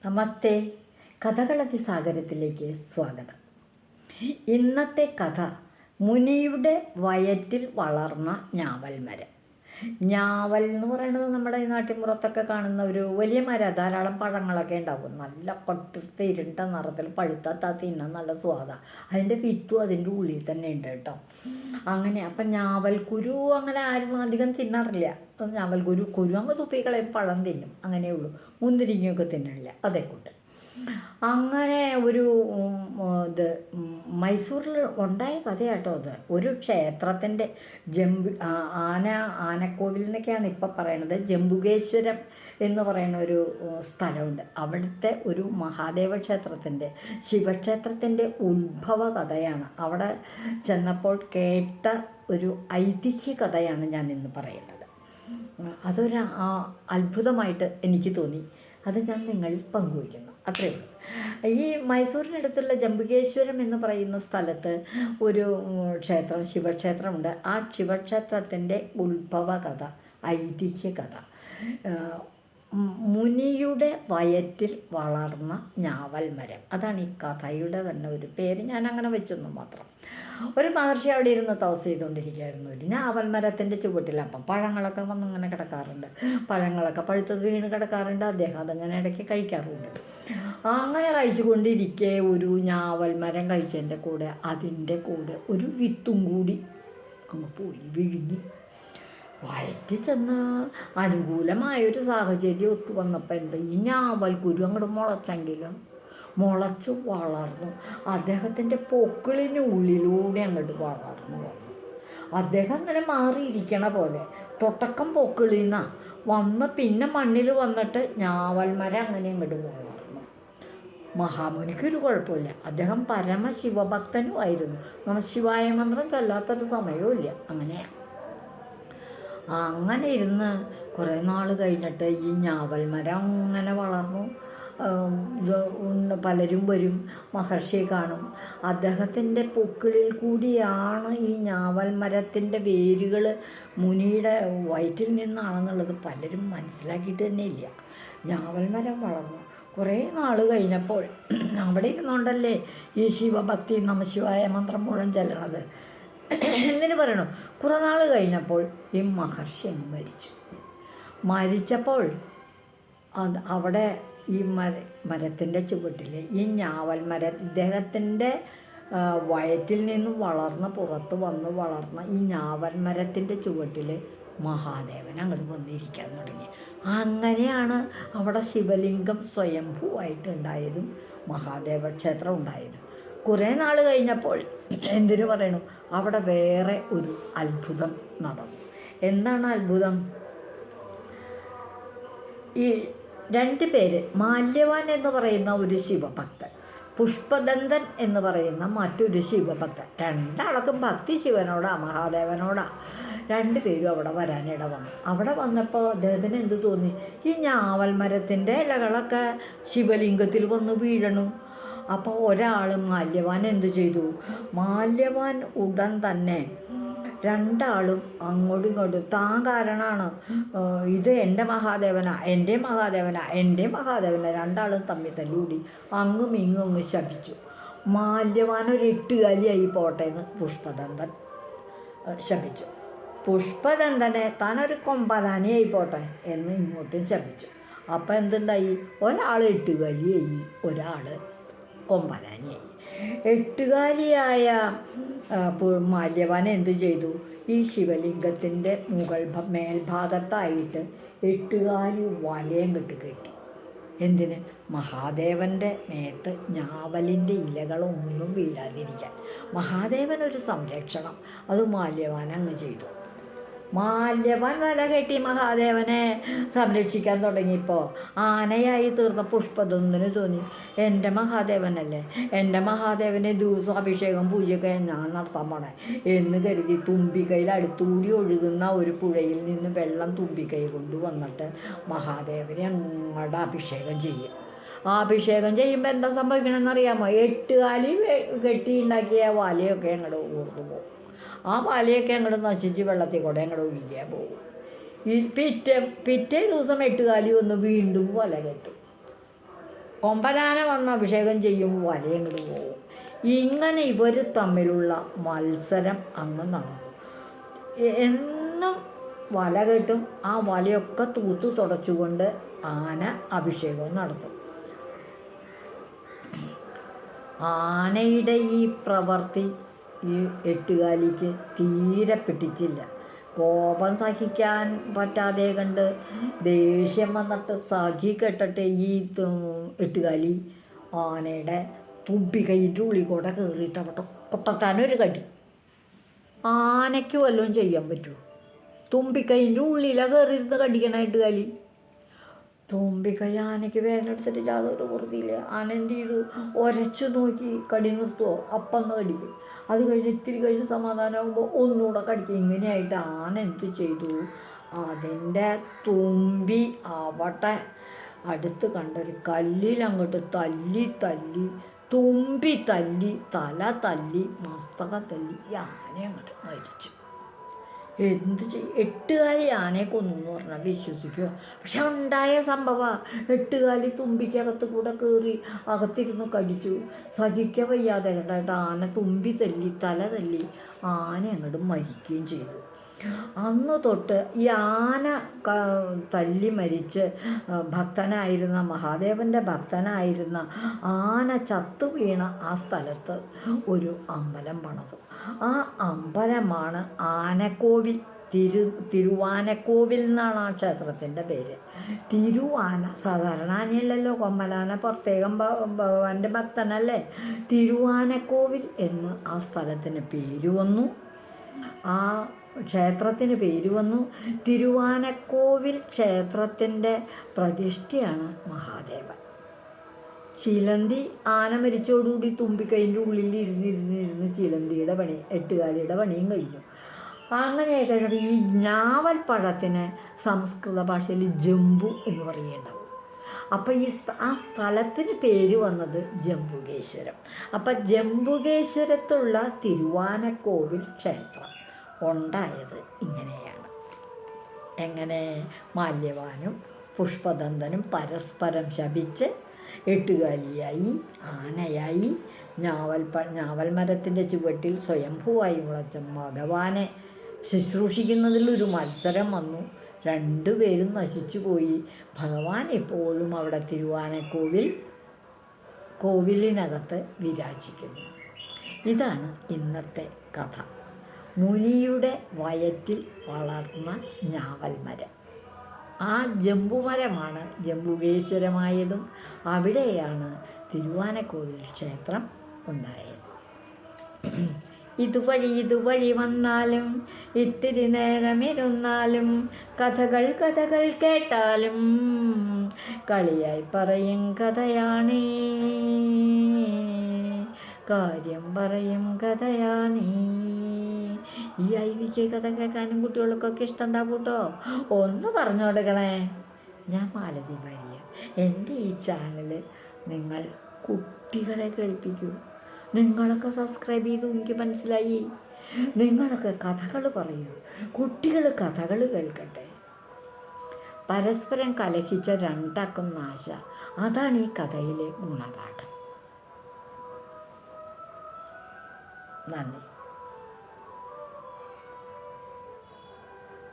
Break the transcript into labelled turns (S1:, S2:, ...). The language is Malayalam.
S1: നമസ്തേ. കഥകളതിസാഗരത്തിലേക്ക് സ്വാഗതം. ഇന്നത്തെ കഥ മുനിയുടെ വയറ്റിൽ വളർന്ന ഞാവൽ മരം. ഞാവൽ എന്ന് പറയുന്നത് നമ്മുടെ ഈ നാട്ടിൻപുറത്തൊക്കെ കാണുന്ന ഒരു വലിയ മരം. ധാരാളം പഴങ്ങളൊക്കെ ഉണ്ടാവും. നല്ല കൊട്ടുത്ത ഇരുണ്ട നിറത്തിൽ പഴുത്താ തിന്നാൻ നല്ല സ്വാദാണ്. അതിൻ്റെ വിത്തും അതിൻ്റെ ഉള്ളിൽ തന്നെ ഉണ്ട് കേട്ടോ. അങ്ങനെ അപ്പം ഞാവൽക്കുരു അങ്ങനെ ആരും അധികം തിന്നാറില്ല. കുരു അങ്ങ് തുപ്പിക്കളയും, പഴം തിന്നും, അങ്ങനെയുള്ളൂ. മുന്തിരിങ്ങയൊക്കെ തിന്നില്ല. അതേക്കൂട്ട് അങ്ങനെ ഒരു ഇത് മൈസൂരിൽ ഉണ്ടായ കഥയാട്ടോ അത്. ഒരു ക്ഷേത്രത്തിൻ്റെ ആനക്കോവിൽ എന്നൊക്കെയാണ് ഇപ്പം പറയണത്. ജംബുകേശ്വരം എന്ന് പറയുന്ന ഒരു സ്ഥലമുണ്ട്. അവിടുത്തെ ഒരു മഹാദേവ ക്ഷേത്രത്തിൻ്റെ, ശിവക്ഷേത്രത്തിൻ്റെ ഉത്ഭവ കഥയാണ്. അവിടെ ചെന്നപ്പോൾ കേട്ട ഒരു ഐതിഹ്യ കഥയാണ് ഞാൻ ഇന്ന് പറയുന്നത്. അതൊരു അത്ഭുതമായിട്ട് എനിക്ക് തോന്നി. അത് ഞാൻ നിങ്ങളിൽ പങ്കുവയ്ക്കുന്നു. അത്രയേ ഉള്ളൂ. ഈ മൈസൂരിനടുത്തുള്ള ജംബുകേശ്വരം എന്ന് പറയുന്ന സ്ഥലത്ത് ഒരു ക്ഷേത്രം, ശിവക്ഷേത്രമുണ്ട്. ആ ശിവക്ഷേത്രത്തിൻ്റെ ഉത്ഭവ കഥ, ഐതിഹ്യ കഥ, മുനിയുടെ വയറ്റിൽ വളർന്ന ഞാവൽ മരം. അതാണ് ഈ കഥയുടെ തന്നെ ഒരു പേര്. ഞാൻ അങ്ങനെ വെച്ചൊന്നും മാത്രം. ഒരു മഹർഷി അവിടെ ഇരുന്ന് തപസ് ചെയ്തുകൊണ്ടിരിക്കുകയായിരുന്നു. ഒരു ഞാവൽ മരത്തിൻ്റെ ചുവട്ടിൽ. അപ്പം പഴങ്ങളൊക്കെ വന്നിങ്ങനെ കിടക്കാറുണ്ട്. പഴങ്ങളൊക്കെ പഴുത്തത് വീണ് കിടക്കാറുണ്ട്. അദ്ദേഹം അതങ്ങനെ ഇടയ്ക്ക് കഴിക്കാറുണ്ട്. അങ്ങനെ കഴിച്ചുകൊണ്ടിരിക്കെ ഒരു ഞാവൽ മരം കഴിച്ചതിൻ്റെ കൂടെ അതിൻ്റെ കൂടെ ഒരു വിത്തും കൂടി അങ്ങ് പോയി വിഴുങ്ങി. വയറ്റിൽ ചെന്ന് അനുകൂലമായൊരു സാഹചര്യം ഒത്തു വന്നപ്പോൾ എന്താ, ഈ ഞാവൽ കുരു അങ്ങോട്ട് മുളച്ചെങ്കിലും മുളച്ച് വളർന്നു. അദ്ദേഹത്തിൻ്റെ പൊക്കിളിനുള്ളിലൂടെ അങ്ങോട്ട് വളർന്നു വന്നു. അദ്ദേഹം അങ്ങനെ മാറിയിരിക്കണ പോലെ തുടക്കം പൊക്കിളിന്നാണ് വന്ന് പിന്നെ മണ്ണിൽ വന്നിട്ട് ഞാവൽ മരം അങ്ങനെ അങ്ങോട്ട് വളർന്നു. മഹാമുനിക്കൊരു കുഴപ്പമില്ല. അദ്ദേഹം പരമശിവഭക്തനും ആയിരുന്നു. നമഃശിവായ മന്ത്രം ചൊല്ലാത്തൊരു സമയവും ഇല്ല. അങ്ങനെ ഇരുന്ന് കുറേ നാൾ കഴിഞ്ഞിട്ട് ഈ ഞാവൽ മരം അങ്ങനെ വളർന്നു. പലരും വരും, മഹർഷിയെ കാണും. അദ്ദേഹത്തിൻ്റെ പൊക്കിളിൽ കൂടിയാണ് ഈ ഞാവൽ മരത്തിൻ്റെ വേരുകൾ മുനിയുടെ വയറ്റിൽ നിന്നാണെന്നുള്ളത് പലരും മനസ്സിലാക്കിയിട്ട് തന്നെ ഇല്ല. ഞാവൽ മരം വളർന്നു. കുറേ നാൾ കഴിഞ്ഞപ്പോൾ അവിടെ ഇരുന്നുകൊണ്ടല്ലേ ഈ ശിവഭക്തി നമഃശിവായ മന്ത്രം മുഴുവൻ ചെല്ലണത്. എന്തിനു പറയണു, കുറേ നാൾ കഴിഞ്ഞപ്പോൾ ഈ മഹർഷി മരിച്ചു. മരിച്ചപ്പോൾ അവിടെ ഈ മരത്തിൻ്റെ ചുവട്ടിൽ ഈ ഞാവൽ ഇദ്ദേഹത്തിൻ്റെ വയറ്റിൽ നിന്നും വളർന്ന് പുറത്ത് വന്ന് വളർന്ന ഈ ഞാവൽ മരത്തിൻ്റെ ചുവട്ടിൽ മഹാദേവൻ അങ്ങോട്ട് വന്നിരിക്കാൻ തുടങ്ങി. അങ്ങനെയാണ് അവിടെ ശിവലിംഗം സ്വയംഭൂവായിട്ടുണ്ടായതും മഹാദേവ ക്ഷേത്രം ഉണ്ടായതും. കുറേ നാൾ കഴിഞ്ഞപ്പോൾ എന്തിനു പറയണു, അവിടെ വേറെ ഒരു അത്ഭുതം നടന്നു. എന്താണ് അത്ഭുതം? ഈ രണ്ട് പേര്, മാല്യവാൻ എന്ന് പറയുന്ന ഒരു ശിവഭക്തൻ, പുഷ്പദന്തൻ എന്ന് പറയുന്ന മറ്റൊരു ശിവഭക്തൻ, രണ്ടാൾക്കും ഭക്തി ശിവനോടാ മഹാദേവനോടാ. രണ്ടുപേരും അവിടെ വരാനിട വന്നു. അവിടെ വന്നപ്പോൾ അദ്ദേഹത്തിന് എന്ത് തോന്നി, ഈ ഞാവൽ മരത്തിൻ്റെ ഇലകളൊക്കെ ശിവലിംഗത്തിൽ വന്ന് വീഴണു. അപ്പോൾ ഒരാൾ മാല്യവാൻ എന്ത് ചെയ്തു, മാല്യവാൻ ഉടൻ തന്നെ രണ്ടാളും അങ്ങോട്ടും ഇങ്ങോട്ടും താൻ കാരണമാണ്, ഇത് എൻ്റെ മഹാദേവനാ, എൻ്റെ മഹാദേവനാ, എൻ്റെ മഹാദേവനാ, രണ്ടാളും തമ്മിൽ തല്ലൂടി അങ്ങും ഇങ്ങും അങ്ങ് ശപിച്ചു. മാല്യവാൻ ഒരു എട്ടുകാലിയായി പോട്ടെ എന്ന് പുഷ്പദന്തൻ ശപിച്ചു. പുഷ്പദന്തനെ താനൊരു കൊമ്പനാനിയായി പോട്ടെ എന്ന് ഇങ്ങോട്ടും ശപിച്ചു. അപ്പം എന്തുണ്ടായി, ഒരാൾ എട്ടുകാലിയായി, ഒരാൾ കൊമ്പനാനിയായി. എട്ടുകാലിയായ മാല്യവാൻ എന്ത് ചെയ്തു, ഈ ശിവലിംഗത്തിൻ്റെ മേൽഭാഗത്തായിട്ട് എട്ടുകാലി വലയം കെട്ടി. എന്തിന്? മഹാദേവൻ്റെ മേത്ത് ഞാവലിൻ്റെ ഇലകളൊന്നും വീഴാതിരിക്കാൻ. മഹാദേവനൊരു സംരക്ഷണം. അത് മാല്യവാൻ അങ്ങ് ചെയ്തു. മാല്യവാൻ വല കെട്ടി മഹാദേവനെ സംരക്ഷിക്കാൻ തുടങ്ങിയപ്പോൾ ആനയായി തീർന്ന പുഷ്പദന്തന് തോന്നി, എൻ്റെ മഹാദേവനല്ലേ, എൻ്റെ മഹാദേവനെ ദിവസം അഭിഷേകം പൂജയൊക്കെ ഞാൻ നടത്താൻ പോണേ എന്ന് കരുതി തുമ്പിക്കൈയിൽ അടുത്തുകൂടി ഒഴുകുന്ന ഒരു പുഴയിൽ നിന്ന് വെള്ളം തുമ്പിക്കൈ കൊണ്ട് വന്നിട്ട് മഹാദേവനെ അങ്ങോട്ട് അഭിഷേകം ചെയ്യും. ആ അഭിഷേകം ചെയ്യുമ്പോൾ എന്താ സംഭവിക്കണമെന്ന് അറിയാമോ? എട്ടുകാലി കെട്ടിയുണ്ടാക്കിയ വലയൊക്കെ അങ്ങോട്ട് ഊർന്നു പോകും. ആ വലയൊക്കെ അങ്ങോട്ട് നശിച്ച് വെള്ളത്തിൽ കൂടെ അങ്ങോട്ട് ഒഴുകിയാൽ പോകും. ഈ പിറ്റേ ദിവസം എട്ടുകാലി വന്ന് വീണ്ടും വല കെട്ടും. കൊമ്പനാന വന്ന് അഭിഷേകം ചെയ്യുമ്പോൾ വലയങ്ങോട്ട് പോകും. ഇങ്ങനെ ഇവർ തമ്മിലുള്ള മത്സരം അങ്ങ് നടന്നു. എന്നും വല കെട്ടും. ആ വലയൊക്കെ തൂത്തു തുടച്ചുകൊണ്ട് ആന അഭിഷേകവും നടത്തും. ആനയുടെ ഈ പ്രവൃത്തി ഈ എട്ടുകാലിക്ക് തീരെ പിടിച്ചില്ല. കോപം സഹിക്കാൻ പറ്റാതെ കണ്ട് ദേഷ്യം വന്നിട്ട് സഹിക്കെട്ടിട്ട് ഈ എട്ടുകാലി ആനയുടെ തുമ്പിക്കൈൻ്റെ ഉള്ളിൽ കൂടെ കയറിയിട്ട് അവിടെ പൊട്ടത്താനൊരു കടി. ആനയ്ക്ക് വല്ലതും ചെയ്യാൻ പറ്റുമോ? തുമ്പിക്കൈൻ്റെ ഉള്ളിലാണ് കയറിയിരുന്ന് കടിക്കണ എട്ടുകാലി. തുമ്പിക്കൈ ആനയ്ക്ക് വേദന എടുത്തിട്ട് യാതൊരു വൃത്തിയില്ല. ആന എന്ത് ചെയ്തു? ഒരച്ചു നോക്കി കടി നിർത്തുമോ? അപ്പം കടിക്കും. അത് കഴിഞ്ഞ് ഇത്തിരി കഴിഞ്ഞ് സമാധാനമാകുമ്പോൾ ഒന്നുകൂടെ കടിക്കും. ഇങ്ങനെയായിട്ട് ആന എന്ത് ചെയ്തു? അതിൻ്റെ തുമ്പി അവിടെ അടുത്ത് കണ്ടൊരു കല്ലിൽ അങ്ങോട്ട് തല്ലി തുമ്പി തല്ലി, തല തല്ലി, മസ്തകം തല്ലി, ഈ ആന അങ്ങോട്ട് മരിച്ചു. എന്ത് ചെയ്യും? എട്ടുകാലി ആനയെ കൊന്നു എന്ന് പറഞ്ഞാൽ വിശ്വസിക്കുക. പക്ഷെ ഉണ്ടായ സംഭവമാണ്. എട്ടുകാലി തുമ്പിക്കകത്ത് കൂടെ കയറി അകത്തിരുന്ന് കടിച്ചു. സഹിക്കാൻ വയ്യാതെ കണ്ടായിട്ട് ആന തുമ്പി തല്ലി, തല തല്ലി, ആന അങ്ങോട്ട് മരിക്കുകയും ചെയ്തു. അന്ന് തൊട്ട് ഈ ആന തല്ലി മരിച്ച് ഭക്തനായിരുന്ന മഹാദേവൻ്റെ ഭക്തനായിരുന്ന ആന ചത്തു വീണ ആ സ്ഥലത്ത് ഒരു അമ്പലം പണിതു. ആ അമ്പലമാണ് ആനക്കോവിൽ. തിരുവാനക്കോവിൽ എന്നാണ് ആ ക്ഷേത്രത്തിൻ്റെ പേര്. തിരുവാന സാധാരണ ആനയല്ലല്ലോ, കൊമ്പനാന പ്രത്യേകം ഭഗവാന്റെ ഭക്തനല്ലേ. തിരുവാനക്കോവിൽ എന്ന് ആ സ്ഥലത്തിന് പേര് വന്നു. ആ ക്ഷേത്രത്തിന് പേര് വന്നു. തിരുവാനക്കോവിൽ ക്ഷേത്രത്തിൻ്റെ പ്രതിഷ്ഠയാണ് മഹാദേവൻ. ചിലന്തി ആന മരിച്ചോടുകൂടി തുമ്പിക്കൈൻ്റെ ഉള്ളിൽ ഇരുന്ന് ചിലന്തിയുടെ പണി, എട്ടുകാലിയുടെ പണിയും കഴിഞ്ഞു. അങ്ങനെ കഴിഞ്ഞപ്പോൾ ഈ ഞാവൽ പഴത്തിന് സംസ്കൃത ഭാഷയിൽ ജംബു എന്ന് പറയുന്നുണ്ടാവും. അപ്പോൾ ആ സ്ഥലത്തിന് പേര് വന്നത് ജംബുകേശ്വരം. അപ്പം ജംബുകേശ്വരത്തുള്ള തിരുവാനക്കോവിൽ ക്ഷേത്രം ഉണ്ടായത് ഇങ്ങനെയാണ്. എങ്ങനെ? മാല്യവാനും പുഷ്പദന്തനും പരസ്പരം ശപിച്ച് എട്ടുകാലിയായി, ആനയായി, ഞാവൽ മരത്തിൻ്റെ ചുവട്ടിൽ സ്വയംഭൂവായി മുളച്ച ഭഗവാനെ ശുശ്രൂഷിക്കുന്നതിലൊരു മത്സരം വന്നു. രണ്ടുപേരും നശിച്ചു പോയി. ഭഗവാൻ എപ്പോഴും അവിടെ കോവിലിനകത്ത് വിരാജിക്കുന്നു. ഇതാണ് ഇന്നത്തെ കഥ. മുനിയുടെ വയറ്റിൽ വളർന്ന ഞാവൽ മരം. ആ ജംബുമരമാണ് ജംബുകേശ്വരമായതും അവിടെയാണ് തിരുവാനക്കോവിൽ ക്ഷേത്രം ഉണ്ടായത്. ഇതുവഴി വന്നാലും ഇത്തിരി നേരമിരുന്നാലും കഥകൾ കേട്ടാലും കളിയായി പറയും കഥയാണേ, കാര്യം പറയും കഥയാണേ. ഈ ഐതിഹ്യ കഥ കേൾക്കാനും കുട്ടികൾക്കൊക്കെ ഇഷ്ടമുണ്ടാവും കേട്ടോ. ഒന്ന് പറഞ്ഞു കൊടുക്കണേ. ഞാൻ മാലതി ഭാര്യ. എൻ്റെ ഈ ചാനൽ നിങ്ങൾ കുട്ടികളെ കേൾപ്പിക്കൂ. നിങ്ങളൊക്കെ സബ്സ്ക്രൈബ് ചെയ്തു, എനിക്ക് മനസ്സിലായി. നിങ്ങളൊക്കെ കഥകൾ പറയൂ, കുട്ടികൾ കഥകൾ കേൾക്കട്ടെ. പരസ്പരം കലഹിച്ച രണ്ടാക്കും നാശ. അതാണ് ഈ കഥയിലെ ഗുണപാഠം. നന്ദി.